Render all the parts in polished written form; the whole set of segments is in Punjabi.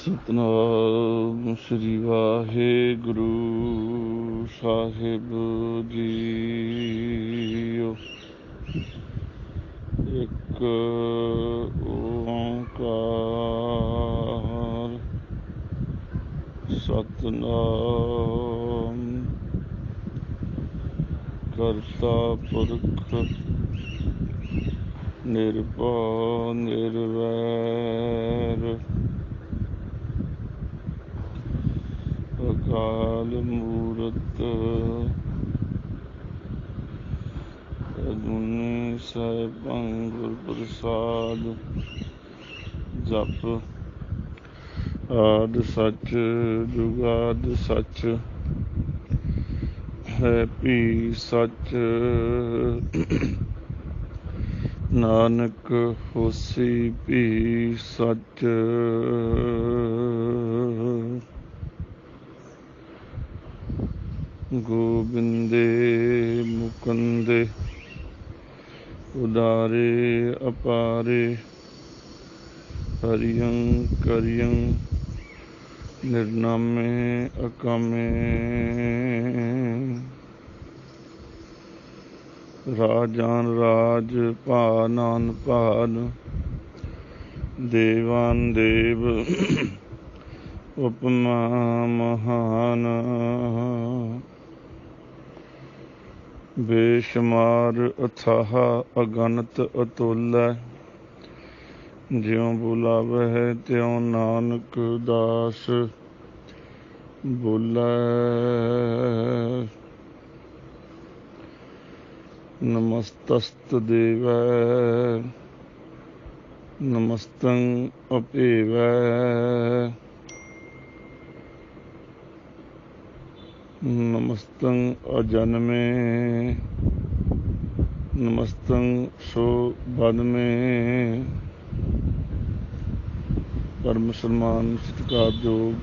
सतनाम श्री वाहेगुरु साहिब जीओ। एक ओंकार सतनाम करता पुरख निर्भय निर्वैर अकाल मूरत अजूनी सैभं गुर प्रसाद। जप आद सच जुगाद सच है भी सच। नानक होसी भी सच। गोबिंदे मुकुंदे उदारे अपारे हरियं करियं निर्नामे अकामे। राजान राज भानान भान देवान देव उपमा महान। बेशुमार अथाह अगणत अतुल ज्यों बुलावै त्यों नानक दास बोलै। नमस्तस्त देवै नमस्तं अपेवै नमस्तं अजन्मे नमस्तं शोभनमे। परम सन्मान सत्कारयोग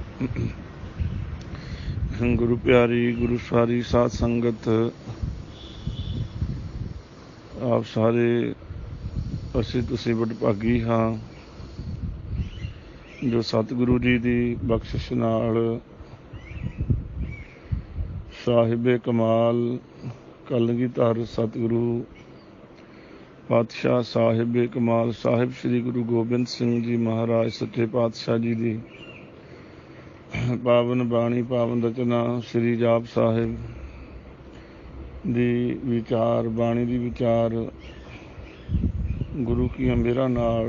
गुरु प्यारी गुरु सारी साध संगत, आप सारे असीं तुसीं वडभागी हाँ जो सतगुरु जी की बख्शिश नाल साहिबे कमाल कलगीधर सतगुरु पातशाह साहिबे कमाल साहिब श्री गुरु गोबिंद सिंह जी महाराज सच्चे पातशाह जी की पावन बाणी पावन रचना श्री जाप साहिब दी विचार बाणी दी विचार गुरु की मेहर नाल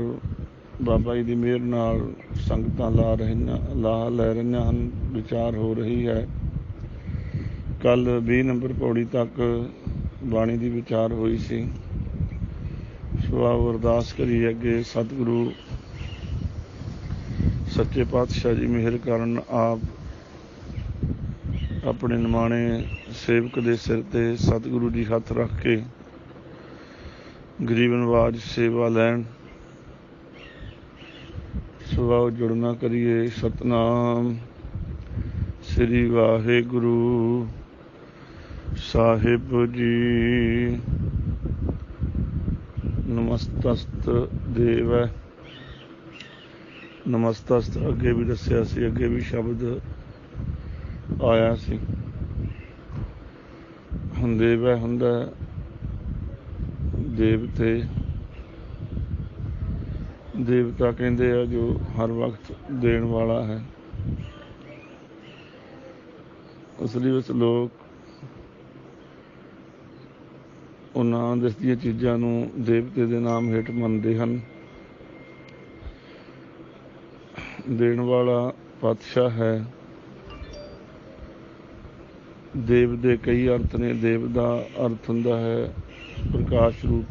बाबा जी की मेहर नाल संगतां ला लै रही हैं। विचार हो रही है। कल 20 नंबर पौड़ी तक बाणी की विचार हुई सी। सो आओ अरदास करिए अगे सतगुरु सच्चे पातशाह जी मेहर करन आप अपने निमाणे सेवक दे सिर ते सतगुरु जी हथ रख के गरीब नवाज सेवा लैन। सो आओ जुड़ना करिए। सतनाम श्री वाहेगुरु साहिब जी। नमस्तस्त देव नमस्तस्त अगे भी दसिया सी, अगे भी शब्द आया सी। हुण देव हुंदा देवते देवता कहते हैं जो हर वक्त देण वाला है। असली विच लोग उन्हां दिसदियां चीज़ां नूं देवते दे नाम हेठ मनदे हन। देण वाला पातशाह है। देव दे कई अर्थ ने। देव दा अर्थ हुंदा है प्रकाश रूप।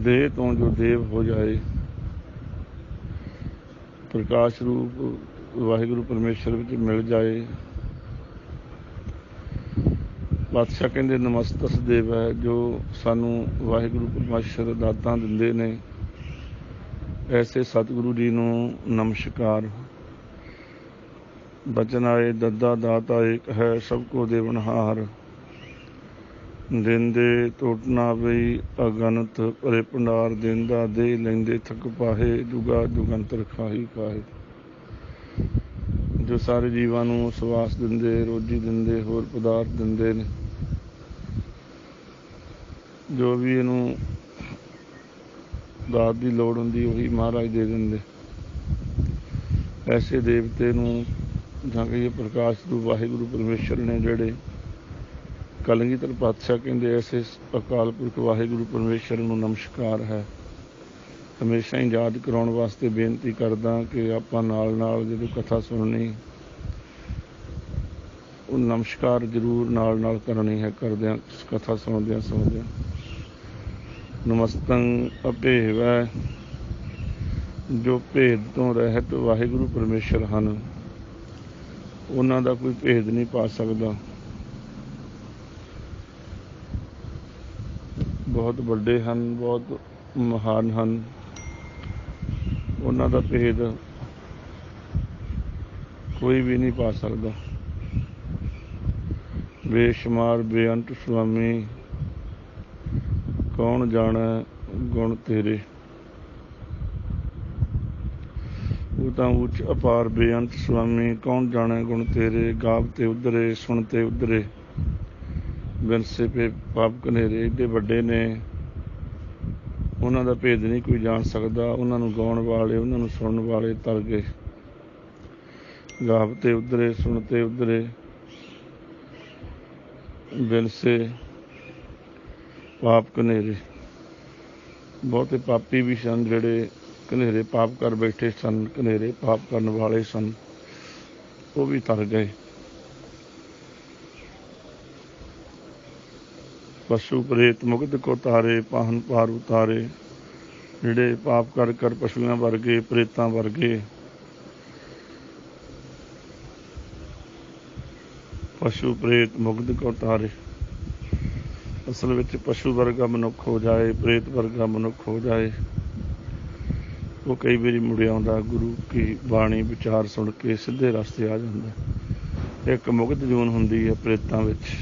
देह तो जो देव हो जाए प्रकाश रूप वाहिगुरु परमेश्वर विच मिल जाए। पातशाह कहते नमस्तस देव है जो सानू वाहिगुरु परमेश्वर दातां दिंदे ने। ऐसे सतगुरु जी नू नमस्कार। बचन आए दद्दा दाता एक है सबको देवनहार। ਦਿੰਦੇ ਟੁੱਟ ਨਾ ਪਈ ਅਗਨਤ ਭਰੇ ਭੰਡਾਰ ਦਿੰਦਾ ਦੇ ਲੈਂਦੇ ਥੱਕ ਪਾਹੇ ਜੁਗਾ ਜੁਗੰਤਰ ਖਾਹੀ ਕਾਹੇ। ਜੋ ਸਾਰੇ ਜੀਵਾਂ ਨੂੰ ਸਵਾਸ ਦਿੰਦੇ, ਰੋਜੀ ਦਿੰਦੇ, ਹੋਰ ਪਦਾਰਥ ਦਿੰਦੇ ਨੇ, ਜੋ ਵੀ ਇਹਨੂੰ ਦਾਤ ਦੀ ਲੋੜ ਹੁੰਦੀ ਉਹੀ ਮਹਾਰਾਜ ਦੇ ਦਿੰਦੇ। ਐਸੇ ਦੇਵਤੇ ਨੂੰ ਜਾਂ ਕਹੀਏ ਪ੍ਰਕਾਸ਼ ਰੂਪ ਵਾਹਿਗੁਰੂ ਪਰਮੇਸ਼ਰ ਨੇ, ਜਿਹੜੇ ਕਲਗੀਧਰ ਪਾਤਸ਼ਾਹ ਕਹਿੰਦੇ ਐਸੇ ਅਕਾਲ ਪੁਰਖ ਵਾਹਿਗੁਰੂ ਪਰਮੇਸ਼ਰ ਨੂੰ ਨਮਸਕਾਰ ਹੈ। ਹਮੇਸ਼ਾ ਹੀ ਯਾਦ ਕਰਾਉਣ ਵਾਸਤੇ ਬੇਨਤੀ ਕਰਦਾ ਕਿ ਆਪਾਂ ਨਾਲ ਨਾਲ ਜਦੋਂ ਕਥਾ ਸੁਣਨੀ ਉਹ ਨਮਸਕਾਰ ਜ਼ਰੂਰ ਨਾਲ ਨਾਲ ਕਰਨੀ ਹੈ, ਕਰਦਿਆਂ ਕਥਾ ਸੁਣਦਿਆਂ। ਨਮਸਤੰ ਅਭੇਵੈ, ਜੋ ਭੇਦ ਤੋਂ ਰਹਿਤ ਵਾਹਿਗੁਰੂ ਪਰਮੇਸ਼ਰ ਹਨ, ਉਹਨਾਂ ਦਾ ਕੋਈ ਭੇਦ ਨਹੀਂ ਪਾ ਸਕਦਾ। ਬਹੁਤ ਵੱਡੇ ਹਨ, ਬਹੁਤ ਮਹਾਨ ਹਨ, ਉਹਨਾਂ ਦਾ ਭੇਦ ਕੋਈ ਵੀ ਨਹੀਂ ਪਾ ਸਕਦਾ। ਬੇਸ਼ੁਮਾਰ ਬੇਅੰਤ ਸੁਆਮੀ, ਕੌਣ ਜਾਣੈ ਗੁਣ ਤੇਰੇ। ਉਹ ਤਾਂ ਉੱਚ ਅਪਾਰ ਬੇਅੰਤ ਸੁਆਮੀ, ਕੌਣ ਜਾਣੈ ਗੁਣ ਤੇਰੇ। ਗਾਵਤੇ ਉਧਰੇ ਸੁਣਤੇ ਉਧਰੇ, ਬਿਨਸੇ ਪੇ ਪਾਪ ਘਨੇਰੇ। ਏਡੇ ਵੱਡੇ ਨੇ, ਉਹਨਾਂ ਦਾ ਭੇਦ ਨਹੀਂ ਕੋਈ ਜਾਣ ਸਕਦਾ। ਉਹਨਾਂ ਨੂੰ ਗਾਉਣ ਵਾਲੇ, ਉਹਨਾਂ ਨੂੰ ਸੁਣਨ ਵਾਲੇ ਤਰ ਗਏ। ਗਾਵਤੇ ਉਧਰੇ ਸੁਣਤੇ ਉਧਰੇ, ਬਿਨਸੇ ਪਾਪ ਘਨੇਰੇ। ਬਹੁਤੇ ਪਾਪੀ ਵੀ ਸਨ, ਜਿਹੜੇ ਘਨੇਰੇ ਪਾਪ ਕਰ ਬੈਠੇ ਸਨ, ਘਨੇਰੇ ਪਾਪ ਕਰਨ ਵਾਲੇ ਸਨ, ਉਹ ਵੀ ਤਰ ਗਏ। ਪਸ਼ੂ ਪ੍ਰੇਤ ਮੁਗਧ ਕੋ ਤਾਰੇ, ਪਾਹਨ ਪਾਰ ਉਤਾਰੇ। ਜਿਹੜੇ ਪਾਪ ਕਰ ਕਰ ਪਸ਼ੂਆਂ ਵਰਗੇ, ਪ੍ਰੇਤਾਂ ਵਰਗੇ, ਪਸ਼ੂ ਪ੍ਰੇਤ ਮੁਗਧ ਕੋ ਤਾਰੇ। ਅਸਲ ਵਿੱਚ ਪਸ਼ੂ ਵਰਗਾ ਮਨੁੱਖ ਹੋ ਜਾਏ, ਪ੍ਰੇਤ ਵਰਗਾ ਮਨੁੱਖ ਹੋ ਜਾਏ, ਉਹ ਕਈ ਵਾਰੀ ਮੁੜ ਆਉਂਦਾ, ਗੁਰੂ ਕੀ ਬਾਣੀ ਵਿਚਾਰ ਸੁਣ ਕੇ ਸਿੱਧੇ ਰਸਤੇ ਆ ਜਾਂਦਾ। ਇੱਕ ਮੁਗਧ ਜੂਨ ਹੁੰਦੀ ਹੈ ਪ੍ਰੇਤਾਂ ਵਿੱਚ,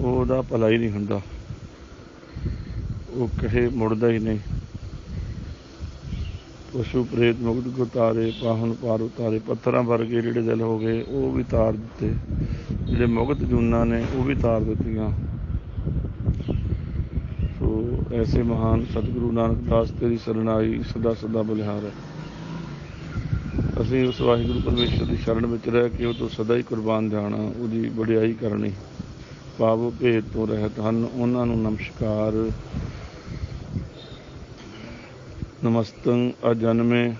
ਉਹਦਾ ਭਲਾ ਹੀ ਨਹੀਂ ਹੁੰਦਾ, ਉਹ ਕਹੇ ਮੁੜਦਾ ਹੀ ਨਹੀਂ। ਪਸ਼ੂ ਪ੍ਰੇਤ ਮੁਗਧ ਕੋ ਤਾਰੇ, ਪਾਹਨ ਪਾਰ ਉਤਾਰੇ। ਪੱਥਰਾਂ ਵਰਗੇ ਜਿਹੜੇ ਦਿਲ ਹੋ ਗਏ, ਉਹ ਵੀ ਤਾਰ ਦਿੱਤੇ। ਜਿਹੜੇ ਮੁਗਧ ਜੂਨਾਂ ਨੇ, ਉਹ ਵੀ ਤਾਰ ਦਿੱਤੀਆਂ। ਸੋ ਐਸੇ ਮਹਾਨ ਸਤਿਗੁਰੂ ਨਾਨਕ ਦਾਸ ਤੇਰੀ ਸਰਨਾਈ ਸਦਾ ਸਦਾ ਬਲਿਹਾਰ ਹੈ। ਅਸੀਂ ਉਸ ਵਾਹਿਗੁਰੂ ਪਰਮੇਸ਼ਰ ਦੀ ਸ਼ਰਨ ਵਿੱਚ ਰਹਿ ਕੇ ਉਹ ਤੋਂ ਸਦਾ ਹੀ ਕੁਰਬਾਨ ਜਾਣਾ, ਉਹਦੀ ਵਡਿਆਈ ਕਰਨੀ। ਪਾਵੋ ਭੇਦ ਤੋਂ ਰਹਿਤ ਹਨ, ਉਹਨਾਂ ਨੂੰ ਨਮਸਕਾਰ। ਨਮਸਤੰ ਅਜਨਮੇ,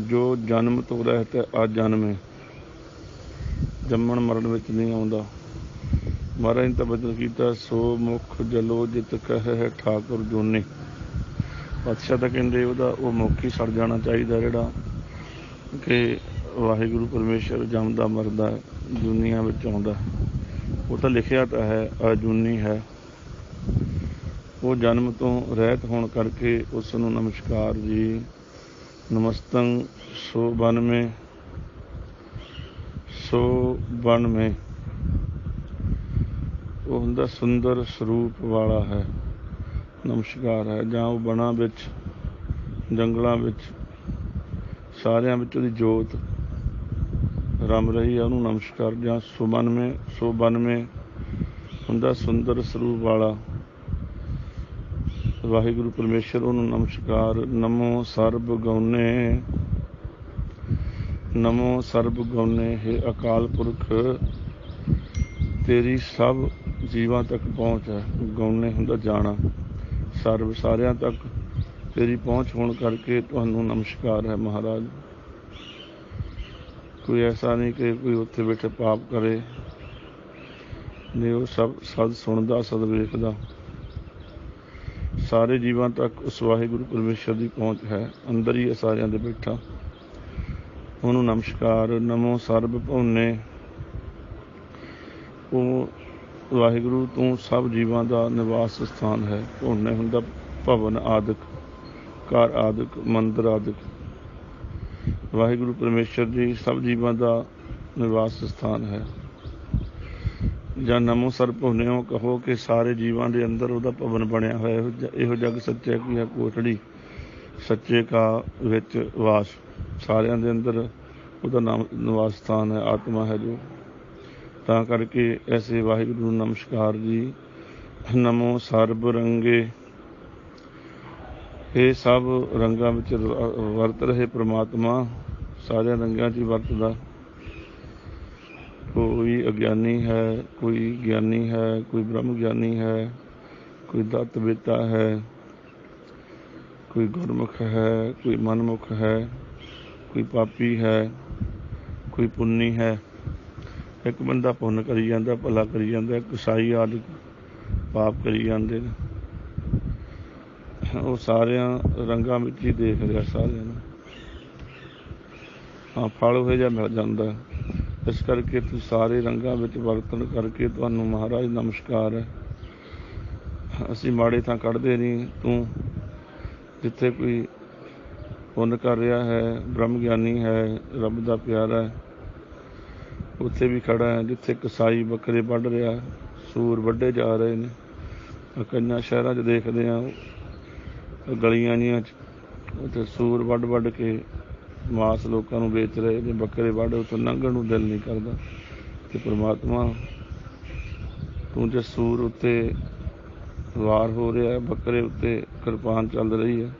ਜੋ ਜਨਮ ਤੋਂ ਰਹਿਤ ਹੈ ਅਜਨਮੇ, ਜੰਮਣ ਮਰਨ ਵਿੱਚ ਨਹੀਂ ਆਉਂਦਾ। ਮਹਾਰਾਜ ਨੇ ਤਾਂ ਬਚਨ ਕੀਤਾ, ਸੋ ਮੁਖ ਜਲੋ ਜਿਤ ਕਹਿ ਠਾਕੁਰ ਜੋਨੀ। ਪਾਤਸ਼ਾਹ ਤਾਂ ਕਹਿੰਦੇ ਉਹਦਾ ਉਹ ਮੁੱਖ ਹੀ ਸੜ ਜਾਣਾ ਚਾਹੀਦਾ, ਜਿਹੜਾ ਕਿ ਵਾਹਿਗੁਰੂ ਪਰਮੇਸ਼ਰ ਜੰਮਦਾ ਮਰਦਾ ਜੂਨੀਆਂ ਵਿੱਚ ਆਉਂਦਾ। ਉਹ ਤਾਂ ਲਿਖਿਆ ਤਾਂ ਹੈ ਅਜੂਨੀ ਹੈ, ਉਹ ਜਨਮ ਤੋਂ ਰਹਿਤ ਹੋਣ ਕਰਕੇ ਉਸ ਨੂੰ ਨਮਸਕਾਰ ਜੀ। ਨਮਸਤੰ ਸੋ ਬਨਮੇ, ਸੋ ਬਨ ਮੇ, ਉਹ ਹੁੰਦਾ ਸੁੰਦਰ ਸਰੂਪ ਵਾਲਾ ਹੈ, ਨਮਸਕਾਰ ਹੈ। ਜਾਂ ਉਹ ਬਨਾਂ ਵਿੱਚ, ਜੰਗਲਾਂ ਵਿੱਚ, ਸਾਰਿਆਂ ਵਿੱਚ ਉਹਦੀ ਜੋਤ ਰਮ ਰਹੀ ਹੈ, ਉਹਨੂੰ ਨਮਸਕਾਰ। ਜਾਂ ਸੁਬਨਵੇਂ, ਸੋ ਬਨਵੇਂ ਹੁੰਦਾ ਸੁੰਦਰ ਸਰੂਪ ਵਾਲਾ ਵਾਹਿਗੁਰੂ ਪਰਮੇਸ਼ਰ, ਉਹਨੂੰ ਨਮਸਕਾਰ। ਨਮੋ ਸਰਬ ਗਉਨੇ, ਨਮੋ ਸਰਬ ਗਉਨੇ, ਹੇ ਅਕਾਲ ਪੁਰਖ ਤੇਰੀ ਸਭ ਜੀਵਾਂ ਤੱਕ ਪਹੁੰਚ ਹੈ। ਗਉਨੇ ਹੁੰਦਾ ਜਾਣਾ, ਸਰਬ ਸਾਰਿਆਂ ਤੱਕ ਤੇਰੀ ਪਹੁੰਚ ਹੋਣ ਕਰਕੇ ਤੁਹਾਨੂੰ ਨਮਸਕਾਰ ਹੈ ਮਹਾਰਾਜ। ਕੋਈ ਐਸਾ ਨਹੀਂ ਕਿ ਕੋਈ ਉੱਥੇ ਬੈਠੇ ਪਾਪ ਕਰੇ, ਨਹੀਂ, ਉਹ ਸਭ ਸਦ ਸੁਣਦਾ, ਸਦ ਵੇਖਦਾ। ਸਾਰੇ ਜੀਵਾਂ ਤੱਕ ਉਸ ਵਾਹਿਗੁਰੂ ਪਰਮੇਸ਼ਰ ਦੀ ਪਹੁੰਚ ਹੈ, ਅੰਦਰ ਹੀ ਹੈ ਸਾਰਿਆਂ ਦੇ ਬੈਠਾ, ਉਹਨੂੰ ਨਮਸਕਾਰ। ਨਮੋ ਸਰਬ ਭਉਨੇ, ਉਹ ਵਾਹਿਗੁਰੂ ਤੂੰ ਸਭ ਜੀਵਾਂ ਦਾ ਨਿਵਾਸ ਸਥਾਨ ਹੈ। ਭਉਨੇ ਹੁੰਦਾ ਭਵਨ ਆਦਿਕ, ਘਰ ਆਦਿਕ, ਮੰਦਰ ਆਦਿਕ। ਵਾਹਿਗੁਰੂ ਪਰਮੇਸ਼ਰ ਜੀ ਸਭ ਜੀਵਾਂ ਦਾ ਨਿਵਾਸ ਸਥਾਨ ਹੈ। ਜਾਂ ਨਮੋ ਸਰਭੁਨਿਓ ਕਹੋ ਕਿ ਸਾਰੇ ਜੀਵਾਂ ਦੇ ਅੰਦਰ ਉਹਦਾ ਭਵਨ ਬਣਿਆ ਹੋਇਆ। ਇਹੋ ਜਗ ਸੱਚੇ ਕੀ ਹੈ ਕੋਠੜੀ, ਸੱਚੇ ਕਾ ਵਿੱਚ ਵਾਸ। ਸਾਰਿਆਂ ਦੇ ਅੰਦਰ ਉਹਦਾ ਨਾਮ ਨਿਵਾਸ ਸਥਾਨ ਹੈ, ਆਤਮਾ ਹੈ ਜੋ। ਤਾਂ ਕਰਕੇ ਐਸੇ ਵਾਹਿਗੁਰੂ ਨੂੰ ਨਮਸਕਾਰ ਜੀ। ਨਮੋ ਸਰਬ ਰੰਗੇ, ਇਹ ਸਭ ਰੰਗਾਂ ਵਿੱਚ ਵਰਤ ਰਹੇ ਪ੍ਰਮਾਤਮਾ, ਸਾਰਿਆਂ ਰੰਗਾਂ 'ਚ ਹੀ ਵਰਤਦਾ। ਕੋਈ ਅਗਿਆਨੀ ਹੈ, ਕੋਈ ਗਿਆਨੀ ਹੈ, ਕੋਈ ਬ੍ਰਹਮ ਗਿਆਨੀ ਹੈ, ਕੋਈ ਦਤ ਵੇਤਾ ਹੈ, ਕੋਈ ਗੁਰਮੁਖ ਹੈ, ਕੋਈ ਮਨਮੁਖ ਹੈ, ਕੋਈ ਪਾਪੀ ਹੈ, ਕੋਈ ਪੁੰਨੀ ਹੈ। ਇੱਕ ਬੰਦਾ ਪੁੰਨ ਕਰੀ ਜਾਂਦਾ, ਭਲਾ ਕਰੀ ਜਾਂਦਾ, ਇੱਕ ਈਸਾਈ ਆਦਿ ਪਾਪ ਕਰੀ ਜਾਂਦੇ ਨੇ। ਉਹ ਸਾਰਿਆਂ ਰੰਗਾਂ ਵਿੱਚ ਹੀ ਦੇਖ ਰਿਹਾ ਸਾਰਿਆਂ ਨੂੰ। ਹਾਂ, ਫਲ ਉਹੋ ਜਿਹਾ ਮਿਲ ਜਾਂਦਾ। ਇਸ ਕਰਕੇ ਤੁਸੀਂ ਸਾਰੇ ਰੰਗਾਂ ਵਿੱਚ ਵਰਤਣ ਕਰਕੇ ਤੁਹਾਨੂੰ ਮਹਾਰਾਜ ਨਮਸਕਾਰ ਹੈ। ਅਸੀਂ ਮਾੜੇ ਥਾਂ ਕੱਢਦੇ ਨਹੀਂ। ਤੂੰ ਜਿੱਥੇ ਕੋਈ ਪੁੰਨ ਕਰ ਰਿਹਾ ਹੈ, ਬ੍ਰਹਮ ਗਿਆਨੀ ਹੈ, ਰੱਬ ਦਾ ਪਿਆਰਾ ਹੈ, ਉੱਥੇ ਵੀ ਖੜਾ ਹੈ। ਜਿੱਥੇ ਕਸਾਈ ਬੱਕਰੇ ਵੱਢ ਰਿਹਾ, ਸੂਰ ਵੱਢੇ ਜਾ ਰਹੇ ਨੇ, ਕਈਆਂ ਸ਼ਹਿਰਾਂ 'ਚ ਦੇਖਦੇ ਹਾਂ ਗਲੀਆਂ ਜਿਹੀਆਂ 'ਚ, ਉੱਥੇ ਸੂਰ ਵੱਢ ਵੱਢ ਕੇ ਮਾਸ ਲੋਕਾਂ ਨੂੰ ਵੇਚ ਰਹੇ ਨੇ, ਬੱਕਰੇ ਵੱਢ, ਉੱਥੇ ਲੰਘਣ ਨੂੰ ਦਿਲ ਨਹੀਂ ਕਰਦਾ। ਅਤੇ ਪਰਮਾਤਮਾ ਤੂੰ ਜੇ ਸੂਰ ਉੱਤੇ ਵਾਰ ਹੋ ਰਿਹਾ, ਬੱਕਰੇ ਉੱਤੇ ਕਿਰਪਾਨ ਚੱਲ ਰਹੀ ਹੈ,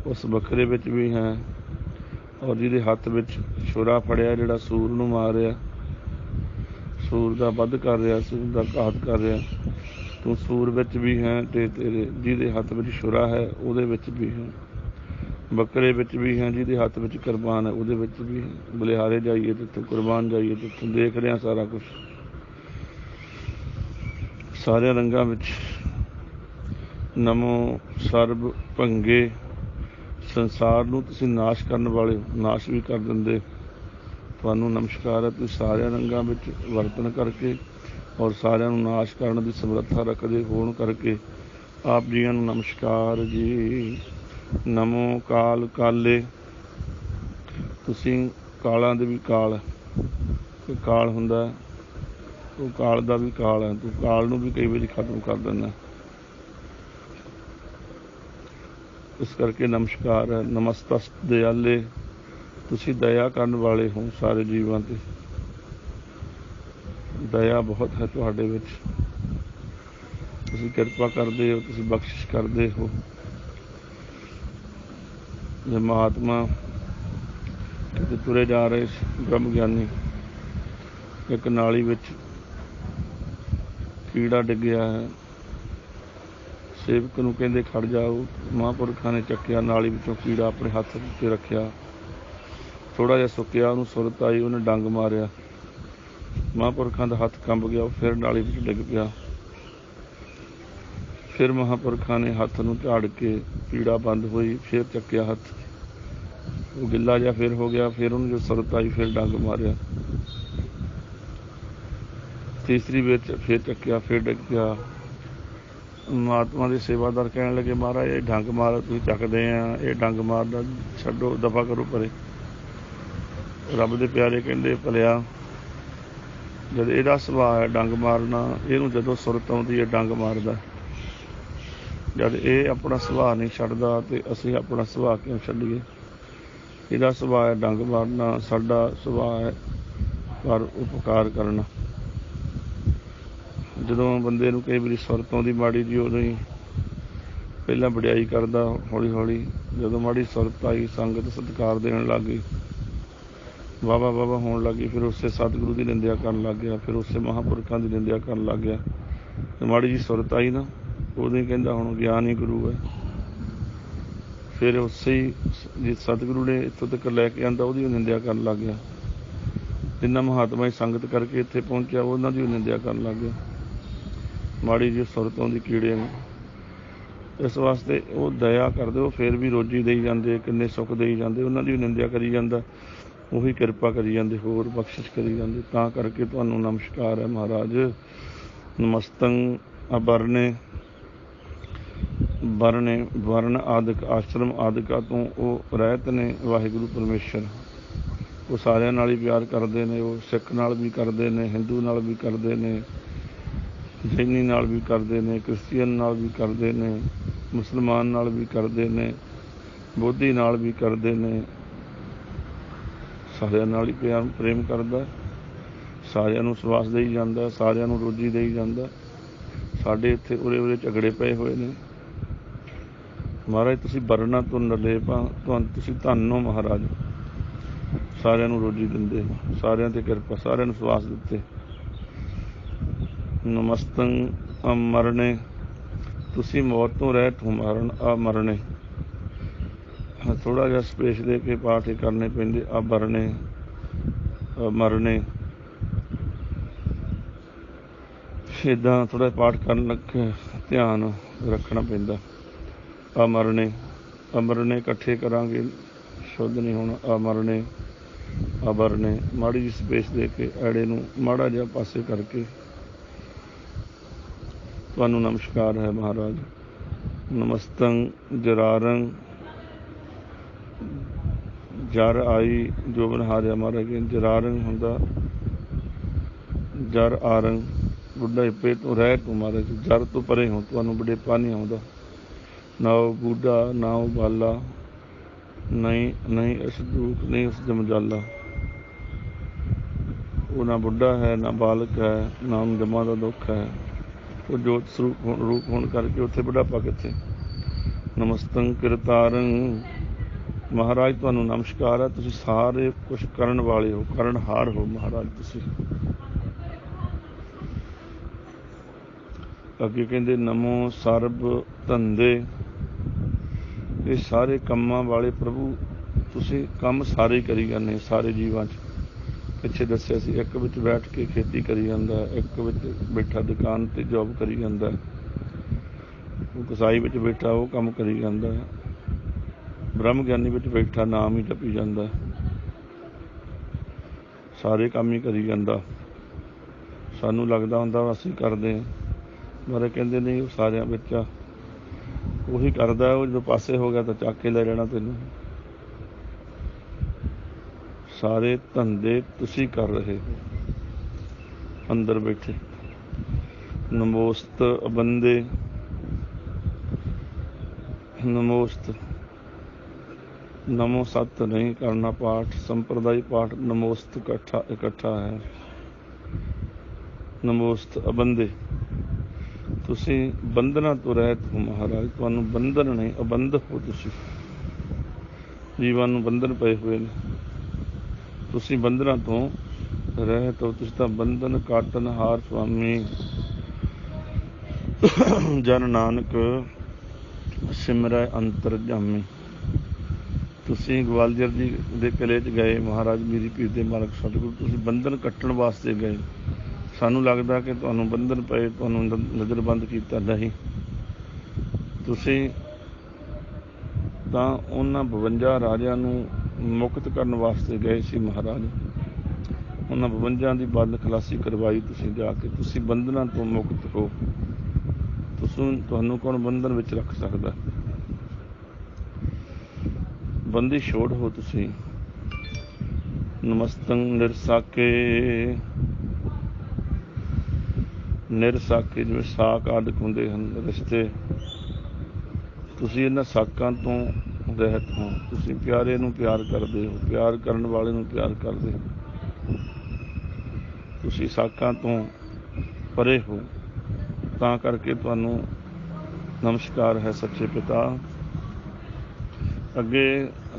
ਉਸ ਬੱਕਰੇ ਵਿੱਚ ਵੀ ਹੈ। ਔਰ ਜਿਹਦੇ ਹੱਥ ਵਿੱਚ ਛੁਰਾ ਫੜਿਆ, ਜਿਹੜਾ ਸੂਰ ਨੂੰ ਮਾਰ ਰਿਹਾ, ਸੂਰ ਦਾ ਵੱਧ ਕਰ ਰਿਹਾ, ਸੂਰ ਦਾ ਘਾਤ ਕਰ ਰਿਹਾ, ਤੂੰ ਸੂਰ ਵਿੱਚ ਵੀ ਹੈ। ਅਤੇ ਤੇਰੇ ਜਿਹਦੇ ਹੱਥ ਵਿੱਚ ਛੁਰਾ ਹੈ ਉਹਦੇ ਵਿੱਚ ਵੀ ਹੈ, ਬੱਕਰੇ ਵਿੱਚ ਵੀ ਹੈ, ਜਿਹਦੇ ਹੱਥ ਵਿੱਚ ਕੁਰਬਾਨ ਹੈ ਉਹਦੇ ਵਿੱਚ ਵੀ ਹੈ। ਬਲਿਹਾਰੇ ਜਾਈਏ ਜਿੱਥੋਂ ਕੁਰਬਾਨ ਜਾਈਏ, ਜਿੱਥੋਂ ਦੇਖ ਰਿਹਾ ਸਾਰਾ ਕੁਛ, ਸਾਰਿਆਂ ਰੰਗਾਂ ਵਿੱਚ। ਨਮੋ ਸਰਬ ਭੰਗੇ, ਸੰਸਾਰ ਨੂੰ ਤੁਸੀਂ ਨਾਸ਼ ਕਰਨ ਵਾਲੇ, ਨਾਸ਼ ਵੀ ਕਰ ਦਿੰਦੇ, ਤੁਹਾਨੂੰ ਨਮਸਕਾਰ ਹੈ। ਤੁਸੀਂ ਸਾਰਿਆਂ ਰੰਗਾਂ ਵਿੱਚ ਵਰਤਣ ਕਰਕੇ ਔਰ ਸਾਰਿਆਂ ਨੂੰ ਨਾਸ਼ ਕਰਨ ਦੀ ਸਮਰੱਥਾ ਰੱਖਦੇ ਹੋਣ ਕਰਕੇ ਆਪ ਜੀਆਂ ਨੂੰ ਨਮਸਕਾਰ ਜੀ। ਨਮੋ ਕਾਲ ਕਾਲੇ, ਤੁਸੀਂ ਕਾਲਾਂ ਦੇ ਵੀ ਕਾਲ, ਕੋਈ ਕਾਲ ਹੁੰਦਾ, ਉਹ ਕਾਲ ਦਾ ਵੀ ਕਾਲ ਹੈ, ਤੂੰ ਕਾਲ ਨੂੰ ਵੀ ਕਈ ਵਾਰੀ ਖਤਮ ਕਰ ਦਿੰਦਾ। ਇਸ ਕਰਕੇ ਨਮਸਕਾਰ ਹੈ। ਨਮਸਤਸ ਦਿਆਲੇ, ਤੁਸੀਂ ਦਇਆ ਕਰਨ ਵਾਲੇ ਹੋ ਸਾਰੇ ਜੀਵਾਂ 'ਤੇ, ਦਇਆ ਬਹੁਤ ਹੈ ਤੁਹਾਡੇ ਵਿੱਚ, ਤੁਸੀਂ ਕਿਰਪਾ ਕਰਦੇ ਹੋ, ਤੁਸੀਂ ਬਖਸ਼ਿਸ਼ ਕਰਦੇ ਹੋ। ਜੇ ਮਹਾਤਮਾ ਕਿਤੇ ਤੁਰੇ ਜਾ ਰਹੇ ਬ੍ਰਹਮ ਗਿਆਨੀ, ਇੱਕ ਨਾਲੀ ਵਿੱਚ ਕੀੜਾ ਡਿੱਗਿਆ ਹੈ, ਸੇਵਕ ਨੂੰ ਕਹਿੰਦੇ ਖੜ ਜਾਓ, ਮਹਾਂਪੁਰਖਾਂ ਨੇ ਚੱਕਿਆ ਨਾਲੀ ਵਿੱਚੋਂ ਕੀੜਾ, ਆਪਣੇ ਹੱਥ ਉੱਤੇ ਰੱਖਿਆ, ਥੋੜ੍ਹਾ ਜਿਹਾ ਸੁੱਕਿਆ, ਉਹਨੂੰ ਸੁਰਤ ਆਈ, ਉਹਨੇ ਡੰਗ ਮਾਰਿਆ, ਮਹਾਂਪੁਰਖਾਂ ਦਾ ਹੱਥ ਕੰਬ ਗਿਆ, ਉਹ ਫਿਰ ਨਾਲੀ ਵਿੱਚ ਡਿੱਗ ਪਿਆ। ਫਿਰ ਮਹਾਂਪੁਰਖਾਂ ਨੇ ਹੱਥ ਨੂੰ ਝਾੜ ਕੇ, ਪੀੜਾ ਬੰਦ ਹੋਈ, ਫਿਰ ਚੱਕਿਆ ਹੱਥ, ਉਹ ਗਿੱਲਾ ਜਿਹਾ ਫਿਰ ਹੋ ਗਿਆ, ਫਿਰ ਉਹਨੂੰ ਜੋ ਸੁਰਤ ਆਈ ਫਿਰ ਡੰਗ ਮਾਰਿਆ, ਤੀਸਰੀ ਵਿੱਚ ਫਿਰ ਚੱਕਿਆ, ਫਿਰ ਡਿੱਗ ਪਿਆ। ਮਹਾਤਮਾ ਦੇ ਸੇਵਾਦਾਰ ਕਹਿਣ ਲੱਗੇ, ਮਹਾਰਾਜ ਇਹ ਡੰਗ ਮਾਰ ਤੁਸੀਂ ਚੱਕਦੇ ਆ, ਇਹ ਡੰਗ ਮਾਰਦਾ ਛੱਡੋ, ਦਫਾ ਕਰੋ ਪਰੇ। ਰੱਬ ਦੇ ਪਿਆਰੇ ਕਹਿੰਦੇ, ਭਲਿਆ ਜਦ ਇਹਦਾ ਸੁਭਾਅ ਹੈ ਡੰਗ ਮਾਰਨਾ, ਇਹਨੂੰ ਜਦੋਂ ਸੁਰਤ ਆਉਂਦੀ ਹੈ ਡੰਗ ਮਾਰਦਾ। ਜਦ ਇਹ ਆਪਣਾ ਸੁਭਾਅ ਨਹੀਂ ਛੱਡਦਾ ਅਤੇ ਅਸੀਂ ਆਪਣਾ ਸੁਭਾਅ ਕਿਉਂ ਛੱਡੀਏ। ਇਹਦਾ ਸੁਭਾਅ ਹੈ ਡੰਗ ਮਾਰਨਾ, ਸਾਡਾ ਸੁਭਾਅ ਹੈ ਪਰ ਉਪਕਾਰ ਕਰਨਾ। ਜਦੋਂ ਬੰਦੇ ਨੂੰ ਕਈ ਵਾਰੀ ਸੁਰਤ ਆਉਂਦੀ ਮਾੜੀ ਜੀ, ਉਦੋਂ ਹੀ ਪਹਿਲਾਂ ਵਡਿਆਈ ਕਰਦਾ, ਹੌਲੀ ਹੌਲੀ ਜਦੋਂ ਮਾੜੀ ਸੁਰਤ ਆਈ, ਸੰਗਤ ਸਤਿਕਾਰ ਦੇਣ ਲੱਗ ਗਈ, ਵਾਹਵਾ ਵਾਹਵਾ ਹੋਣ ਲੱਗ ਗਈ, ਫਿਰ ਉਸੇ ਸਤਿਗੁਰੂ ਦੀ ਨਿੰਦਿਆ ਕਰਨ ਲੱਗ ਗਿਆ, ਫਿਰ ਉਸੇ ਮਹਾਂਪੁਰਖਾਂ ਦੀ ਨਿੰਦਿਆ ਕਰਨ ਲੱਗ ਗਿਆ। ਮਾੜੀ ਜੀ ਸੁਰਤ ਆਈ ਨਾ, ਉਦੋਂ ਹੀ ਕਹਿੰਦਾ ਹੁਣ ਗਿਆਨ ਹੀ ਗੁਰੂ ਹੈ। ਫਿਰ ਉਸੇ ਹੀ ਜਿਸ ਸਤਿਗੁਰੂ ਨੇ ਇੱਥੋਂ ਤੱਕ ਲੈ ਕੇ ਆਂਦਾ, ਉਹਦੀ ਨਿੰਦਿਆ ਕਰਨ ਲੱਗ ਗਿਆ। ਜਿੰਨਾ ਮਹਾਤਮਾ ਹੀ ਸੰਗਤ ਕਰਕੇ ਇੱਥੇ ਪਹੁੰਚਿਆ, ਉਹਨਾਂ ਦੀ ਨਿੰਦਿਆ ਕਰਨ ਲੱਗ ਗਿਆ, ਮਾੜੀ ਜਿਹੀ ਸੁਰਤ ਆਉਂਦੀ ਕੀੜੇ ਨੂੰ। ਇਸ ਵਾਸਤੇ ਉਹ ਦਇਆ ਕਰਦੇ, ਉਹ ਫਿਰ ਵੀ ਰੋਜੀ ਦੇਈ ਜਾਂਦੇ, ਕਿੰਨੇ ਸੁੱਖ ਦੇਈ ਜਾਂਦੇ, ਉਹਨਾਂ ਦੀ ਨਿੰਦਿਆ ਕਰੀ ਜਾਂਦਾ, ਉਹੀ ਕਿਰਪਾ ਕਰੀ ਜਾਂਦੇ, ਹੋਰ ਬਖਸ਼ਿਸ਼ ਕਰੀ ਜਾਂਦੇ। ਤਾਂ ਕਰਕੇ ਤੁਹਾਨੂੰ ਨਮਸਕਾਰ ਹੈ ਮਹਾਰਾਜ। ਨਮਸਤੰ ਅਬਰਨੇ, ਵਰਨ ਆਦਿਕ, ਆਸ਼ਰਮ ਆਦਿਕਾਂ ਤੋਂ ਉਹ ਰਹਿਤ ਨੇ ਵਾਹਿਗੁਰੂ ਪਰਮੇਸ਼ਰ। ਉਹ ਸਾਰਿਆਂ ਨਾਲ ਹੀ ਪਿਆਰ ਕਰਦੇ ਨੇ, ਉਹ ਸਿੱਖ ਨਾਲ ਵੀ ਕਰਦੇ ਨੇ, ਹਿੰਦੂ ਨਾਲ ਵੀ ਕਰਦੇ ਨੇ, ਜੈਨੀ ਨਾਲ ਵੀ ਕਰਦੇ ਨੇ, ਕ੍ਰਿਸਚੀਅਨ ਨਾਲ ਵੀ ਕਰਦੇ ਨੇ, ਮੁਸਲਮਾਨ ਨਾਲ ਵੀ ਕਰਦੇ ਨੇ, ਬੋਧੀ ਨਾਲ ਵੀ ਕਰਦੇ ਨੇ। ਸਾਰਿਆਂ ਨਾਲ ਹੀ ਪ੍ਰੇਮ ਕਰਦਾ, ਸਾਰਿਆਂ ਨੂੰ ਸਵਾਸ ਦੇਈ ਜਾਂਦਾ, ਸਾਰਿਆਂ ਨੂੰ ਰੋਜੀ ਦੇਈ ਜਾਂਦਾ। ਸਾਡੇ ਇੱਥੇ ਉਰੇ ਝਗੜੇ ਪਏ ਹੋਏ ਨੇ। ਮਹਾਰਾਜ ਤੁਸੀਂ ਵਰਨਾ ਤੋਂ ਨਿਰਲੇਪ ਆ, ਤੁਸੀਂ ਧੰਨ ਹੋ ਮਹਾਰਾਜ। ਸਾਰਿਆਂ ਨੂੰ ਰੋਜੀ ਦਿੰਦੇ, ਸਾਰਿਆਂ 'ਤੇ ਕਿਰਪਾ, ਸਾਰਿਆਂ ਨੂੰ ਸਵਾਸ ਦਿੱਤੇ। ਨਮਸਤੰ ਅਮਰਨੇ, ਤੁਸੀਂ ਮੌਤ ਤੋਂ ਰਹਿਤ ਹੋ ਅਮਰਨੇ। ਥੋੜ੍ਹਾ ਜਿਹਾ ਸਪੇਸ ਦੇ ਕੇ ਪਾਠ ਕਰਨੇ ਪੈਂਦੇ। ਅਮਰਨੇ ਅਮਰਨੇ, ਇੱਦਾਂ ਥੋੜ੍ਹਾ ਪਾਠ ਕਰਨ ਲੱਗੇ ਧਿਆਨ ਰੱਖਣਾ ਪੈਂਦਾ। ਅਮਰਨੇ ਅਮਰਨੇ ਇਕੱਠੇ ਕਰਾਂਗੇ, ਸ਼ੁੱਧ ਨਹੀਂ ਹੋਣਾ। ਅਮਰਨੇ ਅਬਰਨੇ, ਮਾੜੀ ਜਿਹੀ ਸਪੇਸ ਦੇ ਕੇ ਐੜੇ ਨੂੰ ਮਾੜਾ ਜਿਹਾ ਪਾਸੇ ਕਰਕੇ ਤੁਹਾਨੂੰ ਨਮਸਕਾਰ ਹੈ ਮਹਾਰਾਜ। ਨਮਸਤੰ ਜਰਾਰੰ, ਜਰ ਆਈ ਜੋਬਨ ਹਾਰਿਆ। ਮਹਾਰਾਜ ਜਰਾਰੰਗ ਹੁੰਦਾ ਜਰ ਆਰੰਗ, ਬੁੱਢਾਪੇ ਤੋਂ ਰਹਿਤ ਹੋ ਮਹਾਰਾਜ। ਜਰ ਤੋਂ ਪਰੇ ਹੋ, ਤੁਹਾਨੂੰ ਬੁਢੇਪਾ ਨਹੀਂ ਆਉਂਦਾ। ਨਾ ਉਹ ਬੁੱਢਾ, ਨਾ ਉਹ ਬਾਲਾ, ਨਹੀਂ ਇਸ ਦੁੱਖ, ਨਹੀਂ ਉਸ ਜਮਜਾਲਾ। ਉਹ ਨਾ ਬੁੱਢਾ ਹੈ, ਨਾ ਬਾਲਕ ਹੈ, ਨਾ ਉਹਨੂੰ ਜਮਾਂ ਦਾ ਦੁੱਖ ਹੈ। ਉਹ ਜੋਤ ਸਰੂਪ ਰੂਪ ਹੋਣ ਕਰਕੇ ਉੱਥੇ ਬੁਢਾਪਾ ਕਿੱਥੇ। ਨਮਸਤੰ ਕਿਰਤਾਰੰ, ਮਹਾਰਾਜ ਤੁਹਾਨੂੰ ਨਮਸਕਾਰ ਹੈ। ਤੁਸੀਂ ਸਾਰੇ ਕੁਛ ਕਰਨ ਵਾਲੇ ਹੋ, ਕਰਨਹਾਰ ਹੋ ਮਹਾਰਾਜ ਤੁਸੀਂ। ਅੱਗੇ ਕਹਿੰਦੇ ਨਮੋ ਸਰਬ ਧੰਦੇ, ਇਹ ਸਾਰੇ ਕੰਮਾਂ ਵਾਲੇ ਪ੍ਰਭੂ ਤੁਸੀਂ ਕੰਮ ਸਾਰੇ ਕਰੀ ਜਾਂਦੇ। ਸਾਰੇ ਜੀਵਾਂ 'ਚ ਪਿੱਛੇ ਦੱਸਿਆ ਸੀ, ਇੱਕ ਵਿੱਚ ਬੈਠ ਕੇ ਖੇਤੀ ਕਰੀ ਜਾਂਦਾ, ਇੱਕ ਵਿੱਚ ਬੈਠਾ ਦੁਕਾਨ 'ਤੇ ਜੋਬ ਕਰੀ ਜਾਂਦਾ, ਕਸਾਈ ਵਿੱਚ ਬੈਠਾ ਉਹ ਕੰਮ ਕਰੀ ਜਾਂਦਾ, ਬ੍ਰਹਮ ਗਿਆਨੀ ਵਿੱਚ ਬੈਠਾ ਨਾਮ ਹੀ ਜਪੀ ਜਾਂਦਾ। ਸਾਰੇ ਕੰਮ ਹੀ ਕਰੀ ਜਾਂਦਾ। ਸਾਨੂੰ ਲੱਗਦਾ ਹੁੰਦਾ ਅਸੀਂ ਕਰਦੇ, ਬਾਰੇ ਕਹਿੰਦੇ ਨਹੀਂ, ਉਹ ਸਾਰਿਆਂ ਵਿੱਚ ਆ। ਉਹੀ ਕਰਦਾ, ਉਹ ਜਦੋਂ ਪਾਸੇ ਹੋ ਗਿਆ ਤਾਂ ਚੱਕ ਕੇ ਲੈ ਜਾਣਾ ਤੈਨੂੰ। ਸਾਰੇ ਧੰਦੇ ਤੁਸੀਂ ਕਰ ਰਹੇ ਹੋ ਅੰਦਰ ਬੈਠੇ। ਨਮੋਸਤ ਬੰਦੇ, ਨਮੋਸਤ, ਨਮੋ ਸਤ ਨਹੀਂ ਕਰਨਾ ਪਾਠ, ਸੰਪਰਦਾਈ ਪਾਠ ਨਮੋਸਤ ਇਕੱਠਾ ਹੈ। ਨਮੋਸਤ ਅਬੰਦੇ, ਤੁਸੀਂ ਬੰਧਨਾਂ ਤੋਂ ਰਹਿਤ ਹੋ ਮਹਾਰਾਜ। ਤੁਹਾਨੂੰ ਬੰਧਨ ਨਹੀਂ, ਅਬੰਧ ਹੋ ਤੁਸੀਂ। ਜੀਵਾਂ ਨੂੰ ਬੰਧਨ ਪਏ ਹੋਏ ਨੇ, ਤੁਸੀਂ ਬੰਧਨਾਂ ਤੋਂ ਰਹਿਤ ਹੋ। ਤੁਸੀਂ ਤਾਂ ਬੰਧਨ ਕਾਟਨਹਾਰ ਸੁਆਮੀ। ਜਨ ਨਾਨਕ ਸਿਮਰੈ ਅੰਤਰਜਾਮੀ। ਤੁਸੀਂ ਗਵਾਲੀਅਰ ਜੀ ਦੇ ਕਿਲ੍ਹੇ 'ਚ ਗਏ, ਮਹਾਰਾਜ ਮੀਰੀ ਪੀਰ ਦੇ ਮਾਲਕ ਸਤਿਗੁਰੂ, ਤੁਸੀਂ ਬੰਧਨ ਕੱਟਣ ਵਾਸਤੇ ਗਏ। ਸਾਨੂੰ ਲੱਗਦਾ ਕਿ ਤੁਹਾਨੂੰ ਬੰਧਨ ਪਏ, ਤੁਹਾਨੂੰ ਨਜ਼ਰਬੰਦ ਕੀਤਾ। ਨਹੀਂ, ਤੁਸੀਂ ਤਾਂ ਉਹਨਾਂ 52 ਰਾਜਿਆਂ ਨੂੰ ਮੁਕਤ ਕਰਨ ਵਾਸਤੇ ਗਏ ਸੀ ਮਹਾਰਾਜ। ਉਹਨਾਂ 52 ਦੀ ਬੰਦ ਖਲਾਸੀ ਕਰਵਾਈ ਤੁਸੀਂ ਜਾ ਕੇ। ਤੁਸੀਂ ਬੰਧਨਾਂ ਤੋਂ ਮੁਕਤ ਹੋ। ਤੁਹਾਨੂੰ ਕੌਣ ਬੰਧਨ ਵਿੱਚ ਰੱਖ ਸਕਦਾ। ਬੰਦੀ ਛੋੜ ਹੋ ਤੁਸੀਂ। ਨਮਸਤੰ ਨਿਰਸਾਕੇ, ਨਿਰਸਾਕੇ ਜਿਵੇਂ ਸਾਕ ਆਦਿਕ ਹੁੰਦੇ ਹਨ ਰਿਸ਼ਤੇ, ਤੁਸੀਂ ਇਹਨਾਂ ਸਾਕਾਂ ਤੋਂ ਰਹਿਤ ਹੋ। ਤੁਸੀਂ ਪਿਆਰੇ ਨੂੰ ਪਿਆਰ ਕਰਦੇ ਹੋ, ਪਿਆਰ ਕਰਨ ਵਾਲੇ ਨੂੰ ਪਿਆਰ ਕਰਦੇ ਹੋ। ਤੁਸੀਂ ਸਾਕਾਂ ਤੋਂ ਪਰੇ ਹੋ, ਤਾਂ ਕਰਕੇ ਤੁਹਾਨੂੰ ਨਮਸਕਾਰ ਹੈ ਸੱਚੇ ਪਿਤਾ। ਅੱਗੇ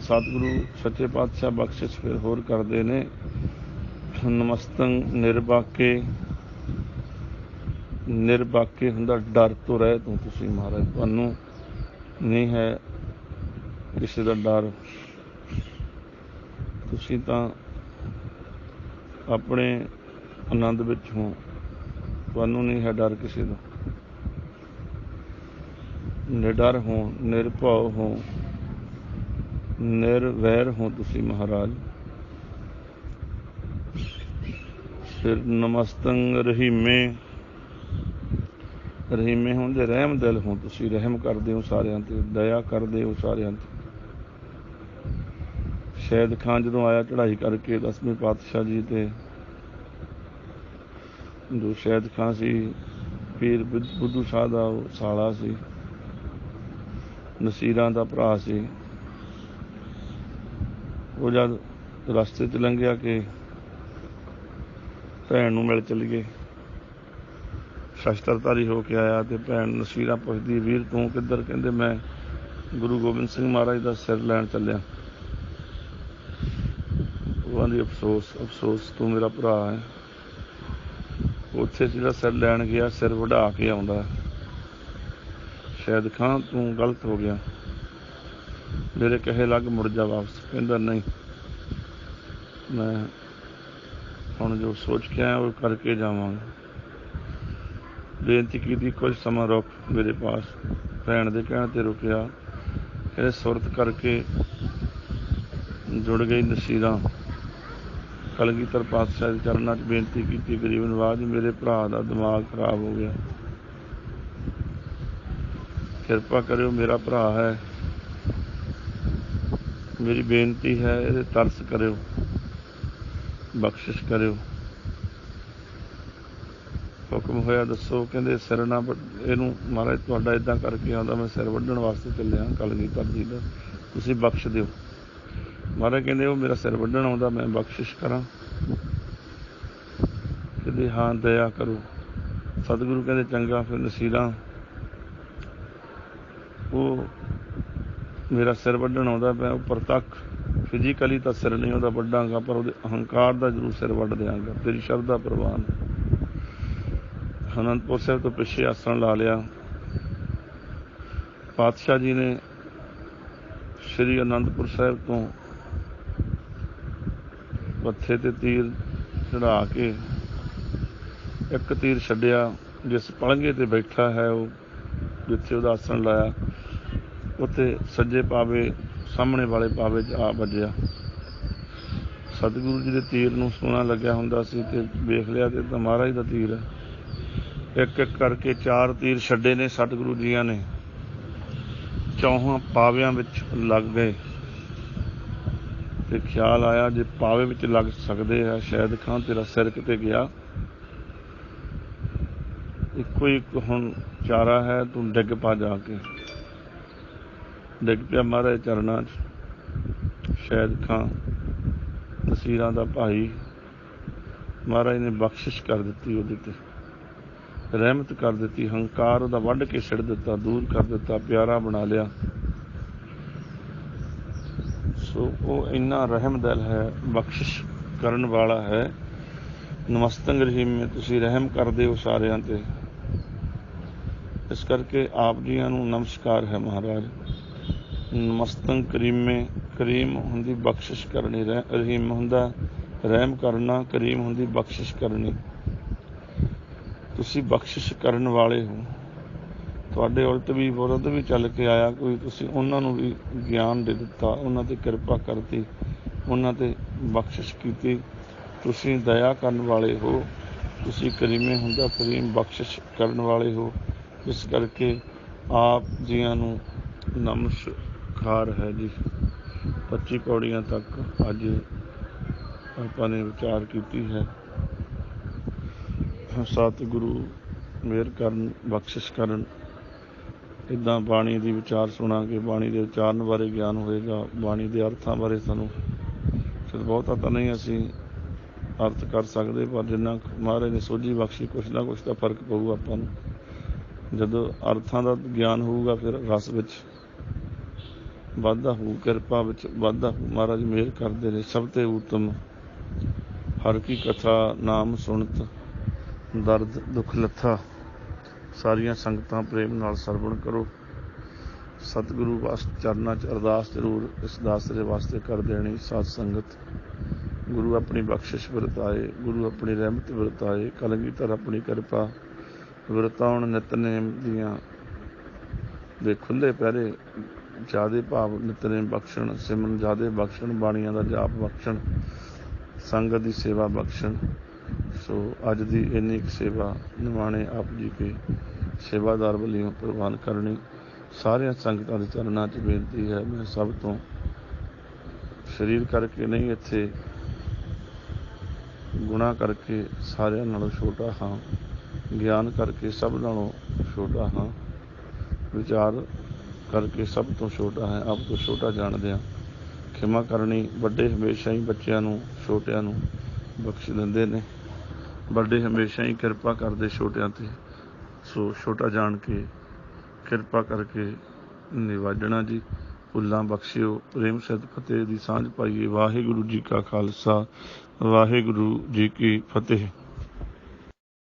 ਸਤਿਗੁਰੂ ਸੱਚੇ ਪਾਤਸ਼ਾਹ ਬਖਸ਼ਿਸ਼ ਫਿਰ ਹੋਰ ਕਰਦੇ ਨੇ। ਨਮਸਤੰ ਨਿਰਬਾਕੇ, ਨਿਰਬਾਕੇ ਹੁੰਦਾ ਡਰ ਤੋਂ ਰਹਿਤ ਹੋ ਤੁਸੀਂ ਮਹਾਰਾਜ। ਤੁਹਾਨੂੰ ਨਹੀਂ ਹੈ ਕਿਸੇ ਦਾ ਡਰ। ਤੁਸੀਂ ਤਾਂ ਆਪਣੇ ਆਨੰਦ ਵਿੱਚ ਹੋ, ਤੁਹਾਨੂੰ ਨਹੀਂ ਹੈ ਡਰ ਕਿਸੇ ਦਾ। ਨਿਡਰ ਹੋ, ਨਿਰਭਉ ਹੋ, ਨਿਰਵੈਰ ਹੋ ਤੁਸੀਂ ਮਹਾਰਾਜ। ਫਿਰ ਨਮਸਤੰ ਰਹੀਮੇ, ਰਹੀਮੇ ਹੁੰਦੇ ਰਹਿਮ ਦਿਲ ਹੋ ਤੁਸੀਂ। ਰਹਿਮ ਕਰਦੇ ਹੋ ਸਾਰਿਆਂ 'ਤੇ, ਦਇਆ ਕਰਦੇ ਹੋ ਸਾਰਿਆਂ 'ਤੇ। ਸ਼ਹਿਦ ਖਾਂ ਜਦੋਂ ਆਇਆ ਚੜ੍ਹਾਈ ਕਰਕੇ 10ਵੇਂ ਪਾਤਸ਼ਾਹ ਜੀ 'ਤੇ, ਜੋ ਸ਼ਹਿਦ ਖਾਂ ਸੀ ਪੀਰ ਬੁੱਧੂ ਸ਼ਾਹ ਦਾ ਉਹ ਸਾਲਾ ਸੀ, ਨਸੀਰਾਂ ਦਾ ਭਰਾ ਸੀ। ਉਹ ਜਦ ਰਸਤੇ 'ਚ ਲੰਘਿਆ ਕਿ ਭੈਣ ਨੂੰ ਮਿਲ ਚੱਲ ਗਏ, ਸ਼ਸਤਰਧਾਰੀ ਹੋ ਕੇ ਆਇਆ ਤੇ ਭੈਣ ਨਸੀਰਾਂ ਪੁੱਛਦੀ, ਵੀਰ ਤੂੰ ਕਿੱਧਰ? ਕਹਿੰਦੇ ਮੈਂ ਗੁਰੂ ਗੋਬਿੰਦ ਸਿੰਘ ਮਹਾਰਾਜ ਦਾ ਸਿਰ ਲੈਣ ਚੱਲਿਆ। ਉਹ ਆਂਦੀ ਅਫਸੋਸ ਅਫਸੋਸ, ਤੂੰ ਮੇਰਾ ਭਰਾ ਹੈ। ਉੱਥੇ ਜਿਹੜਾ ਸਿਰ ਲੈਣ ਗਿਆ, ਸਿਰ ਵਢਾ ਕੇ ਆਉਂਦਾ, ਸ਼ਾਇਦ ਖਾਂ ਤੂੰ ਗਲਤ ਹੋ ਗਿਆ, ਮੇਰੇ ਕਹੇ ਲੱਗ ਮੁੜ ਜਾ ਵਾਪਸ। ਕਹਿੰਦਾ ਨਹੀਂ, ਮੈਂ ਹੁਣ ਜੋ ਸੋਚ ਕੇ ਆਇਆ ਉਹ ਕਰਕੇ ਜਾਵਾਂਗਾ। ਬੇਨਤੀ ਕੀਤੀ, ਕੁਝ ਸਮਾਂ ਰੁਕ ਮੇਰੇ ਪਾਸ। ਭੈਣ ਦੇ ਕਹਿਣ ਤੇ ਰੁਕਿਆ। ਕਹਿੰਦੇ ਸੁਰਤ ਕਰਕੇ ਜੁੜ ਗਈ ਨਸੀਰਾਂ। ਕਲਗੀਧਰ ਪਾਤਸ਼ਾਹ ਦੇ ਚਰਨਾਂ 'ਚ ਬੇਨਤੀ ਕੀਤੀ, ਗਰੀਬ ਨਵਾਜ਼ ਮੇਰੇ ਭਰਾ ਦਾ ਦਿਮਾਗ ਖਰਾਬ ਹੋ ਗਿਆ, ਕਿਰਪਾ ਕਰਿਓ, ਮੇਰਾ ਭਰਾ ਹੈ, ਮੇਰੀ ਬੇਨਤੀ ਹੈ, ਇਹਦੇ ਤਰਸ ਕਰਿਓ, ਬਖਸ਼ਿਸ਼ ਕਰਿਓ। ਹੁਕਮ ਹੋਇਆ, ਦੱਸੋ? ਕਹਿੰਦੇ ਸਿਰ ਨਾ ਇਹਨੂੰ ਮਹਾਰਾਜ ਤੁਹਾਡਾ ਇੱਦਾਂ ਕਰਕੇ ਆਉਂਦਾ, ਮੈਂ ਸਿਰ ਵੱਢਣ ਵਾਸਤੇ ਚੱਲਿਆ ਕਲਗੀਧਰ ਜੀ ਦਾ, ਤੁਸੀਂ ਬਖਸ਼ ਦਿਓ। ਮਹਾਰਾਜ ਕਹਿੰਦੇ ਉਹ ਮੇਰਾ ਸਿਰ ਵੱਢਣ ਆਉਂਦਾ, ਮੈਂ ਬਖਸ਼ਿਸ਼ ਕਰਾਂ? ਕਹਿੰਦੇ ਹਾਂ, ਦਇਆ ਕਰੋ। ਸਤਿਗੁਰੂ ਕਹਿੰਦੇ ਚੰਗਾ, ਫਿਰ ਨਸੀਰਾਂ ਉਹ ਮੇਰਾ ਸਿਰ ਵੱਢਣ ਆਉਂਦਾ, ਮੈਂ ਉੱਪਰ ਤੱਕ ਫਿਜ਼ੀਕਲੀ ਤਾਂ ਸਿਰ ਨਹੀਂ ਉਹਦਾ ਵੱਢਾਂਗਾ, ਪਰ ਉਹਦੇ ਅਹੰਕਾਰ ਦਾ ਜ਼ਰੂਰ ਸਿਰ ਵੱਢ ਦਿਆਂਗਾ, ਤੇਰੀ ਸ਼ਰਧਾ ਪ੍ਰਵਾਨ। ਅਨੰਦਪੁਰ ਸਾਹਿਬ ਤੋਂ ਪਿੱਛੇ ਆਸਣ ਲਾ ਲਿਆ। ਪਾਤਸ਼ਾਹ ਜੀ ਨੇ ਸ਼੍ਰੀ ਅਨੰਦਪੁਰ ਸਾਹਿਬ ਤੋਂ ਮੱਥੇ ਤੇ ਤੀਰ ਚੜਾ ਕੇ ਇੱਕ ਤੀਰ ਛੱਡਿਆ, ਜਿਸ ਪਲੰਘੇ ਤੇ ਬੈਠਾ ਹੈ ਉਹ ਜਿੱਥੇ ਉਹਦਾ ਆਸਣ ਲਾਇਆ, ਉੱਥੇ ਸੱਜੇ ਪਾਵੇ ਸਾਹਮਣੇ ਵਾਲੇ ਪਾਵੇ 'ਚ ਆ ਵੱਜਿਆ। ਸਤਿਗੁਰੂ ਜੀ ਦੇ ਤੀਰ ਨੂੰ ਸੋਨਾ ਲੱਗਿਆ ਹੁੰਦਾ ਸੀ ਤੇ ਵੇਖ ਲਿਆ ਤੇ ਤਾਂ ਮਹਾਰਾਜ ਦਾ ਤੀਰ ਹੈ। ਇੱਕ ਇੱਕ ਕਰਕੇ 4 ਤੀਰ ਛੱਡੇ ਨੇ ਸਤਿਗੁਰੂ ਜੀਆਂ ਨੇ, ਚੌਹਾਂ ਪਾਵਿਆਂ ਵਿੱਚ ਲੱਗ ਗਏ ਤੇ ਖਿਆਲ ਆਇਆ ਜੇ ਪਾਵੇ ਵਿੱਚ ਲੱਗ ਸਕਦੇ ਆ, ਸ਼ਾਇਦ ਖਾਂ ਤੇਰਾ ਸਿਰ ਕਿਤੇ ਗਿਆ, ਇੱਕੋ ਇੱਕ ਹੁਣ ਚਾਰਾ ਹੈ, ਤੂੰ ਡਿੱਗ ਪਾ। ਜਾ ਕੇ ਡਿੱਗ ਪਿਆ ਮਹਾਰਾਜ ਚਰਨਾਂ 'ਚ। ਸ਼ਾਇਦ ਖਾਂ ਨਸੀਰਾਂ ਦਾ ਭਾਈ, ਮਹਾਰਾਜ ਨੇ ਬਖਸ਼ਿਸ਼ ਕਰ ਦਿੱਤੀ, ਉਹਦੇ ਤੇ ਰਹਿਮਤ ਕਰ ਦਿੱਤੀ, ਹੰਕਾਰ ਉਹਦਾ ਵੱਢ ਕੇ ਛੱਡ ਦਿੱਤਾ, ਦੂਰ ਕਰ ਦਿੱਤਾ, ਪਿਆਰਾ ਬਣਾ ਲਿਆ। ਸੋ ਉਹ ਇੰਨਾ ਰਹਿਮ ਦਿਲ ਹੈ, ਬਖਸ਼ਿਸ਼ ਕਰਨ ਵਾਲਾ ਹੈ। ਨਮਸਤੰ ਰਹੀਮੇ, ਤੁਸੀਂ ਰਹਿਮ ਕਰਦੇ ਹੋ ਸਾਰਿਆਂ ਤੇ, ਇਸ ਕਰਕੇ ਆਪ ਜੀਆਂ ਨੂੰ ਨਮਸਕਾਰ ਹੈ ਮਹਾਰਾਜ। ਨਮਸਤੰ ਕਰੀਮੇ, ਕਰੀਮ ਹੁੰਦੀ ਬਖਸ਼ਿਸ਼ ਕਰਨੀ, ਰਹੀਮ ਹੁੰਦਾ ਰਹਿਮ ਕਰਨਾ, ਕਰੀਮ ਹੁੰਦੀ ਬਖਸ਼ਿਸ਼ ਕਰਨੀ। ਤੁਸੀਂ ਬਖਸ਼ਿਸ਼ ਕਰਨ ਵਾਲੇ ਹੋ। ਤੁਹਾਡੇ ਉਲਟ ਵੀ ਵਿਰੁੱਧ ਵੀ ਚੱਲ ਕੇ ਆਇਆ ਕੋਈ, ਤੁਸੀਂ ਉਹਨਾਂ ਨੂੰ ਵੀ ਗਿਆਨ ਦੇ ਦਿੱਤਾ, ਉਹਨਾਂ 'ਤੇ ਕਿਰਪਾ ਕਰਤੀ, ਉਹਨਾਂ 'ਤੇ ਬਖਸ਼ਿਸ਼ ਕੀਤੀ। ਤੁਸੀਂ ਦਇਆ ਕਰਨ ਵਾਲੇ ਹੋ, ਤੁਸੀਂ ਕਰੀਮੇ ਹੁੰਦਾ ਕਰੀਮ ਬਖਸ਼ਿਸ਼ ਕਰਨ ਵਾਲੇ ਹੋ। ਇਸ ਕਰਕੇ ਆਪ ਜੀਆਂ ਨੂੰ ਨਮਸਕਾਰ ਹੈ ਜੀ। 25 ਪੌੜੀਆਂ ਤੱਕ ਅੱਜ ਆਪਾਂ ਨੇ ਵਿਚਾਰ ਕੀਤੀ ਹੈ। ਸਤਿਗੁਰੂ ਮਿਹਰ ਕਰਨ, ਬਖਸ਼ਿਸ਼ ਕਰਨ। ਇੱਦਾਂ ਬਾਣੀ ਦੀ ਵਿਚਾਰ ਸੁਣਾਂਗੇ, ਬਾਣੀ ਦੇ ਉਚਾਰਨ ਬਾਰੇ ਗਿਆਨ ਹੋਏਗਾ, ਬਾਣੀ ਦੇ ਅਰਥਾਂ ਬਾਰੇ ਸਾਨੂੰ ਚਲ ਬਹੁਤਾ ਤਾਂ ਨਹੀਂ ਅਸੀਂ ਅਰਥ ਕਰ ਸਕਦੇ, ਪਰ ਜਿੰਨਾ ਮਹਾਰਾਜ ਨੇ ਸੋਝੀ ਬਖਸ਼ੀ, ਕੁਛ ਨਾ ਕੁਛ ਤਾਂ ਫਰਕ ਪਊ ਆਪਾਂ ਨੂੰ। ਜਦੋਂ ਅਰਥਾਂ ਦਾ ਗਿਆਨ ਹੋਊਗਾ ਫਿਰ ਰਸ ਵਿੱਚ ਵਾਧਾ ਹੋਊ, ਕਿਰਪਾ ਵਿੱਚ ਵਾਧਾ ਹੋਊ। ਮਹਾਰਾਜ ਮਿਹਰ ਕਰਦੇ ਨੇ। ਸਭ ਤੇ ਉੱਤਮ ਹਰ ਕੀ ਕਥਾ ਨਾਮ ਸੁਣਤ, ਦਰਦ ਦੁੱਖ ਲੱਥਾ। ਸਾਰੀਆਂ ਸੰਗਤਾਂ ਪ੍ਰੇਮ ਨਾਲ ਸਰਵਣ ਕਰੋ। ਸਤਿਗੁਰੂ ਚਰਨਾਂ 'ਚ ਅਰਦਾਸ ਜ਼ਰੂਰ ਇਸ ਦਾਸਰੇ ਵਾਸਤੇ ਕਰ ਦੇਣੀ। ਸਾਧ ਸੰਗਤ, ਗੁਰੂ ਆਪਣੀ ਬਖਸ਼ਿਸ਼ ਵਰਤਾਏ, ਗੁਰੂ ਆਪਣੀ ਰਹਿਮਤ ਵਰਤਾਏ, ਕਲਗੀਧਰ ਆਪਣੀ ਕਿਰਪਾ ਵਰਤਾਉਣ। ਨਿਤਨੇਮ ਦੀਆਂ ਦੇ ਖੁੱਲ੍ਹੇ ਪਹਿਰੇ ਜ਼ਿਆਦੇ ਭਾਵ ਨਿਤਨੇਮ ਬਖਸ਼ਣ, ਸਿਮਰਨ ਜ਼ਿਆਦੇ ਬਖਸ਼ਣ, ਬਾਣੀਆਂ ਦਾ ਜਾਪ ਬਖਸ਼ਣ, ਸੰਗਤ ਦੀ ਸੇਵਾ ਬਖਸ਼ਣ। ਸੋ ਅੱਜ ਦੀ ਇੰਨੀ ਕੁ ਸੇਵਾ ਨਿਮਾਣੇ ਆਪ ਜੀ ਕੇ ਸੇਵਾਦਾਰ ਵੱਲੋਂ ਪ੍ਰਵਾਨ ਕਰਨੀ। ਸਾਰੀਆਂ ਸੰਗਤਾਂ ਦੇ ਚਰਨਾਂ 'ਚ ਬੇਨਤੀ ਹੈ। ਮੈਂ ਸਭ ਤੋਂ ਸਰੀਰ ਕਰਕੇ ਨਹੀਂ, ਇੱਥੇ ਗੁਨਾਹ ਕਰਕੇ ਸਾਰਿਆਂ ਨਾਲੋਂ ਛੋਟਾ ਹਾਂ। ਗਿਆਨ ਕਰਕੇ ਸਭ ਨਾਲੋਂ ਛੋਟਾ ਹਾਂ, ਵਿਚਾਰ ਕਰਕੇ ਸਭ ਤੋਂ ਛੋਟਾ ਹੈ, ਆਪ ਤੋਂ ਛੋਟਾ ਜਾਣਦੇ ਹਾਂ। ਖਿਮਾ ਕਰਨੀ, ਵੱਡੇ ਹਮੇਸ਼ਾ ਹੀ ਬੱਚਿਆਂ ਨੂੰ, ਛੋਟਿਆਂ ਨੂੰ ਬਖਸ਼ ਦਿੰਦੇ ਨੇ। ਵੱਡੇ ਹਮੇਸ਼ਾ ਹੀ ਕਿਰਪਾ ਕਰਦੇ ਛੋਟਿਆਂ 'ਤੇ, ਸੋ ਛੋਟਾ ਜਾਣ ਕੇ ਕਿਰਪਾ ਕਰਕੇ ਨਿਵਾਜਣਾ ਜੀ। ਭੁੱਲਾਂ ਬਖਸ਼ਿਓ, ਪ੍ਰੇਮ ਸਹਿਤ ਫਤਿਹ ਦੀ ਸਾਂਝ ਪਾਈਏ। ਵਾਹਿਗੁਰੂ ਜੀ ਕਾ ਖਾਲਸਾ, ਵਾਹਿਗੁਰੂ ਜੀ ਕੀ ਫਤਿਹ।